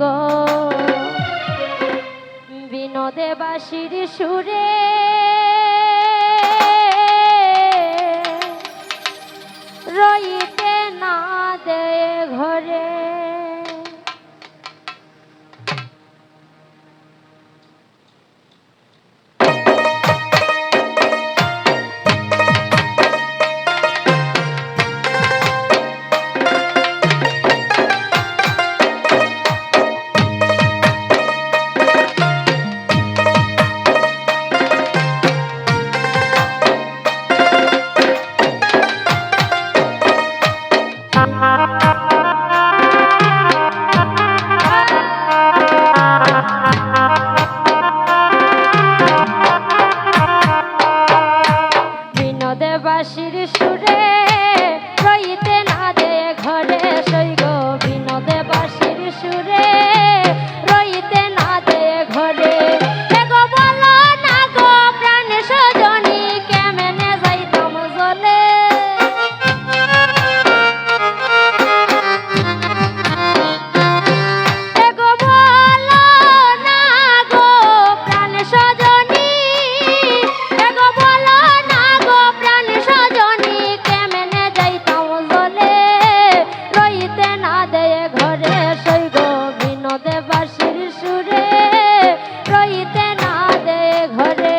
গো বিনোদে বাঁশির সুরে রইতে না দে ঘরে। বাঁশির সুরে রইতে না দে ঘরে সৈগ বিনোদে বাঁশির সুরে রইতে না দে ঘরে। এগো বলো না গো প্রাণ সজনী কেমনে যাইতাম জলে এগো বলো না গো প্রাণ সজনী এগো বলো না গো প্রাণ সজনী কেমনে যাইতাম জলে রইতে না দে ঘরে সৈগ বিনোদে বাঁশির সুরে রইতে না দে ঘরে।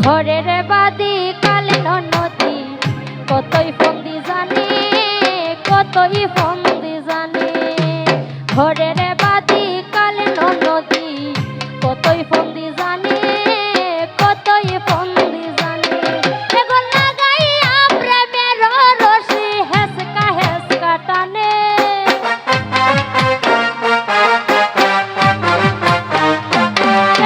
ঘরের বাদি কালে নদী কতই ফন্দি জানি কতই ফন্দি জানি ঘরের বাদি কালে নদী কতই ফন্দি জানি কতই ফন্দি জানি। এগো লাগাইয়া প্রেমের রশি হেসকা হেসকা টানে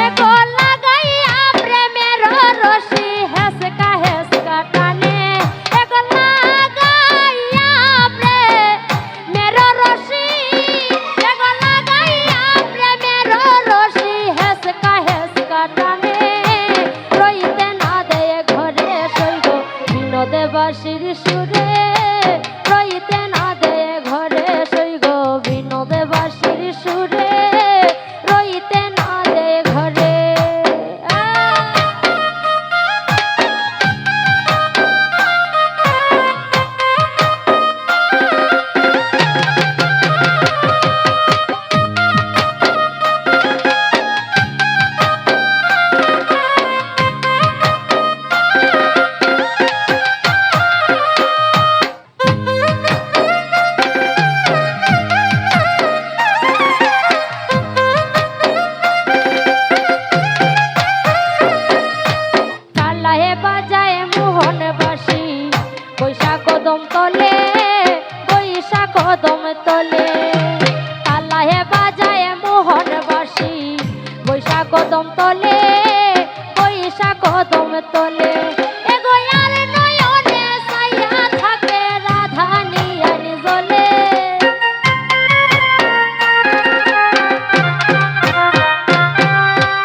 এগো লাগাইয়া প্রেমের রশি হেসকা হেসকা টানে এগো লাগাইয়া প্রেমের রশি এগো লাগাইয়া প্রেমের রশি হেসকা হেসকা টানে রইতে না দে ঘরে সৈগ বিনোদে বাঁশির সুরে রইতে না দে ঘরে সৈগ বিনোদে বাঁশির সুরে রইতে না দে ঘরে। কালাহে বাজায় মোহন বাঁশি বৈশাখ কদম তলে বৈশাখ কদম তলে কালাহে বাজায় মোহন বাঁশি বৈশাখ কদম তলে বৈশাখ কদম তলে। এগো আর নয়নে ছায়া থাকে রাধা নিয়ান জলে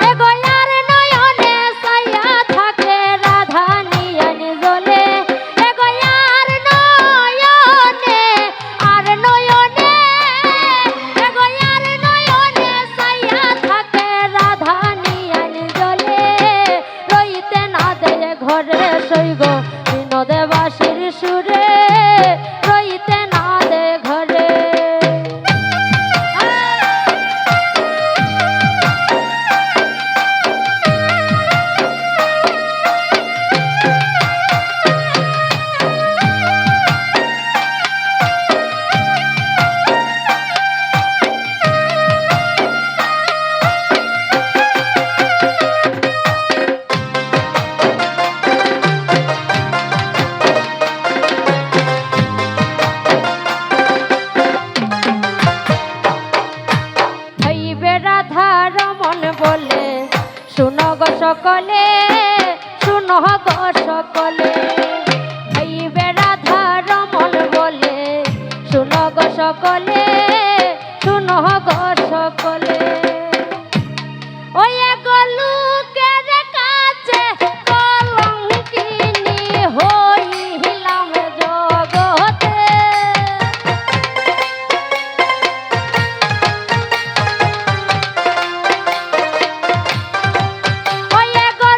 এগো আর নয়নে ছায়া থাকে রাধা নিয়ান জলে এগো আর নয়নে গো সকলে শুনো গো সকলে ওই লোকের কাছে কলঙ্কিনী হইলাম জগতে ওই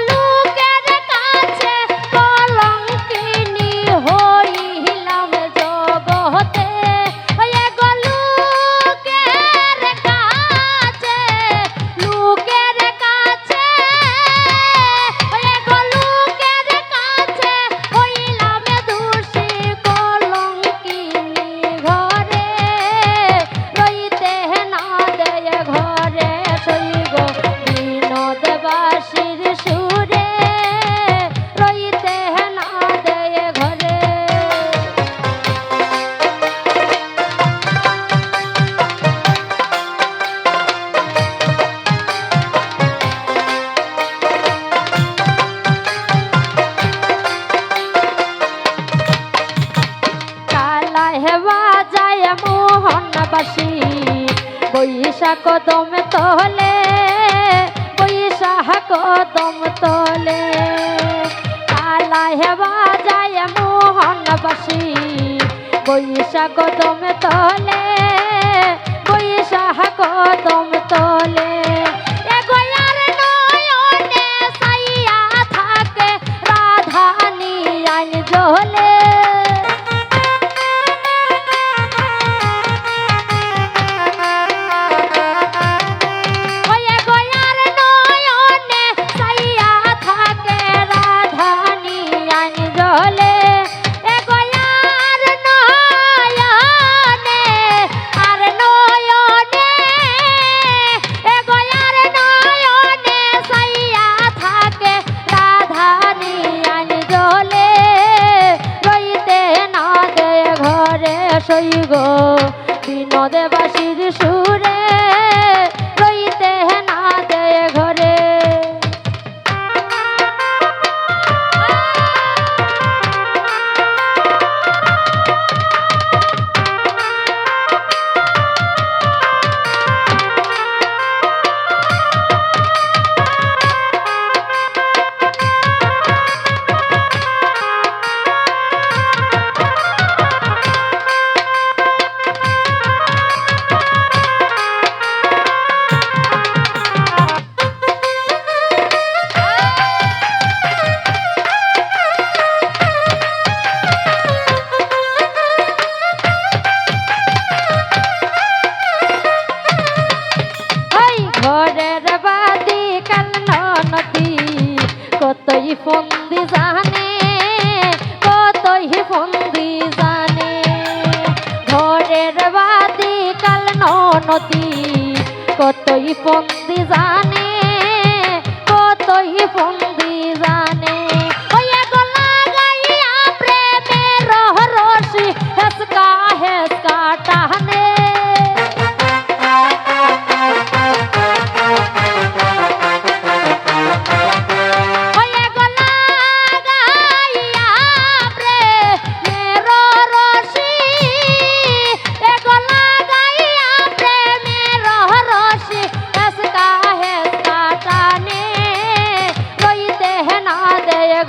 লোকের কাছে কলঙ্কিনী হইলাম জগতে ওই লোকের কাছে লোকের কাছে ওই লোকের কাছে হইলাম দোষী কলঙ্কিনী ঘরে রইতে না দেয় ঘরে সইগ বিনোদবাসীর সুরে রইতে না দেয় ঘরে কালা হেবা যায় মোহনবাসী বৈশাখ কদম তলে বৈশাখ কদম তলে কালা হেবা যায় মোহনবাসী বৈশাখ কদম তলে বৈশাখ কদম তলে এগোয়ার নয়নে সাইয়া থাকে রাধানি আইন জ্বলে সইগ বিনোদবাসীর সুরে রইতে না দেয় ঘরে ঘরের বাদি কাল নদী কতই ফন্দি জানে কতই ফন্দি জানে ঘরের বাদি কাল নদী কতই ফন্দি জানে কতই ফন্দি জানে প্রেমের রহস্য হেসকা হেসকা টানে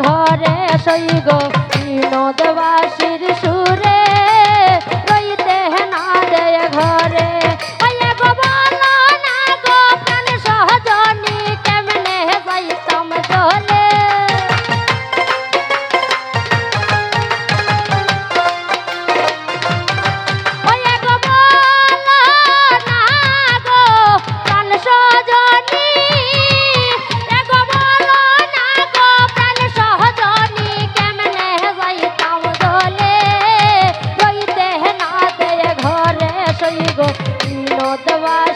ঘরে সইগ বিনোদবাসীর সুরে রইতে না দেয় ঘরে বলো না গো প্রাণ সহজনী কেমনে যাইতাম চলে বিনোদবাসী